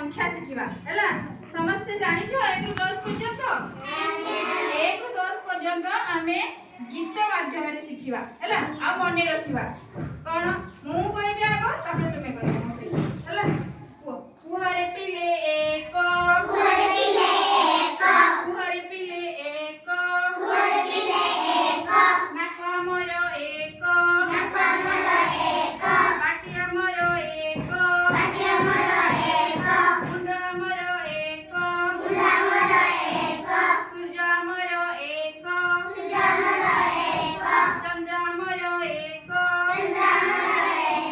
संख्या शिखिबा हैला समस्त जानि छ 1 रु 10 पर्यंत 1 रु 10 पर्यंत आमे गीत माध्यम रे शिखिबा हैला आ मने रखिबा कोन मु कहबी आगो तापर तुमे कहबो मो सही हैला कुहारे पिले एक कुहारे पिले एक कुहारे पिले एक कुहारे पिले एक नाका मोर एक नाका मोर एक पाटिया मोर एक पाटिया मोर एक मुंडा मोर एक मुंडा मोर एक सूर्य मोर एक सूर्य मोर एक चंद्र मोर एक चंद्र मोर एक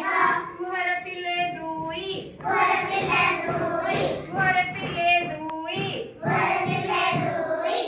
कुहारे पिले दुई कुहारे पिले दुई कुहारे पिले दुई कुहारे पिले दुई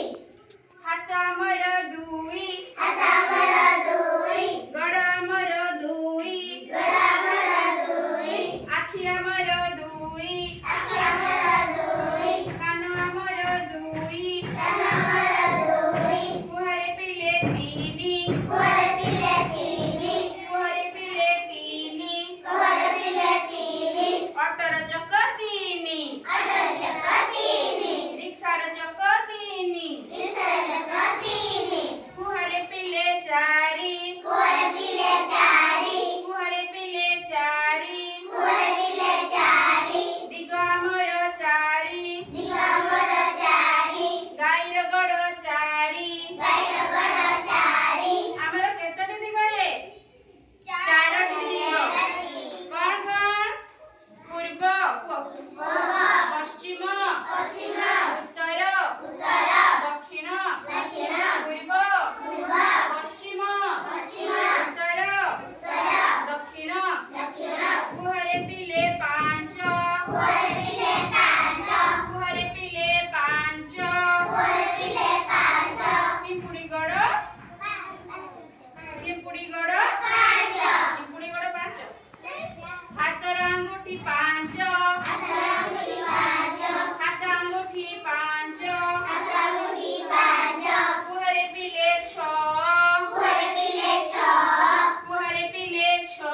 हाथ मोर दुई हाथ मोर दुई गड़ा मोर दुई गड़ा मोर दुई आखि मोर दुई आखि मोर दुई कान मोर दुई कान मोर दुई कुहारे पिले तीनी कुहारे पिले तीनी कुहारे पिले तीनी कुहारे पिले तीनी ऑटोर चक तीनी ऑटोर चक तीनी रिक्शार चक तीनी रिक्शार चक तीनी कुहारे पिले चारी कुहारे पिले चारी कुहारे पिले चारी कुहारे पिले चारी दिग मोर चारी दिग मोर चारी गाईर गड़ चारी गाईर गड़ चारी हमर केतटी दिग रे चारोटी दिग कोन कोन पूर्व पश्चिम पश्चिम उत्तर उत्तर दक्षिण दक्षिण पूर्व पूर्व पश्चिम पश्चिम उत्तर उत्तर दक्षिण दक्षिण कुहारे पिले पांच कुहारे पिले पांच कुहारे पिले पांच कुहारे पिले पांच पिंपुड़ी गड़ पांच पिंपुड़ी गड़ पांच हाथर अंगूठी पांच हाथर अंगूठी पांच हाथ अंगूठी पांच हाथ अंगूठी पांच कुहारे पिले छ कुहारे पिले छ कुहारे पिले छ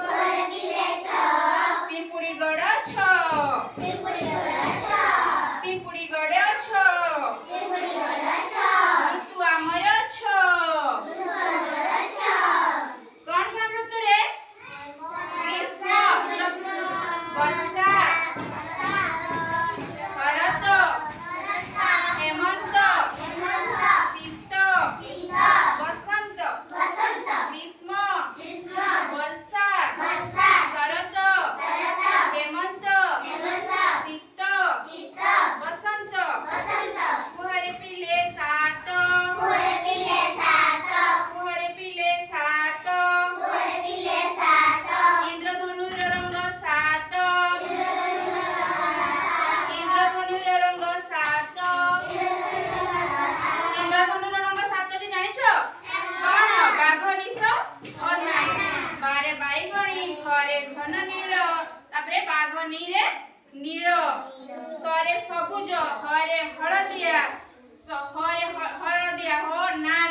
कुहारे पिले छ पिंपुड़ी गड़ छ पिंपुड़ी गड़ छ पिंपुड़ी गड़ छ पिंपुड़ी गड़ छ ऋतु आमर छ ऋतु आमर छ कोन कोन ऋतु रे ग्रीष्म वर्षा शरत हेमंत शीत बसंत ग्रीष्म वर्षा शरत हेमंत शीत बसंत कुहारे पिले सात कुहारे पिले सात कुहारे पिले सात कुहारे पिले सात इंद्रधनुर रंग सात इंद्रधनुर रंग सात इंद्रधनुर रंग सातटी जानिछ कोन बाघ निश अना बारे बाईगणी घरे घन नील तापरे बाघ नीरे नील सरे सबुज हरे हळदिया हरे हळदिया हो नार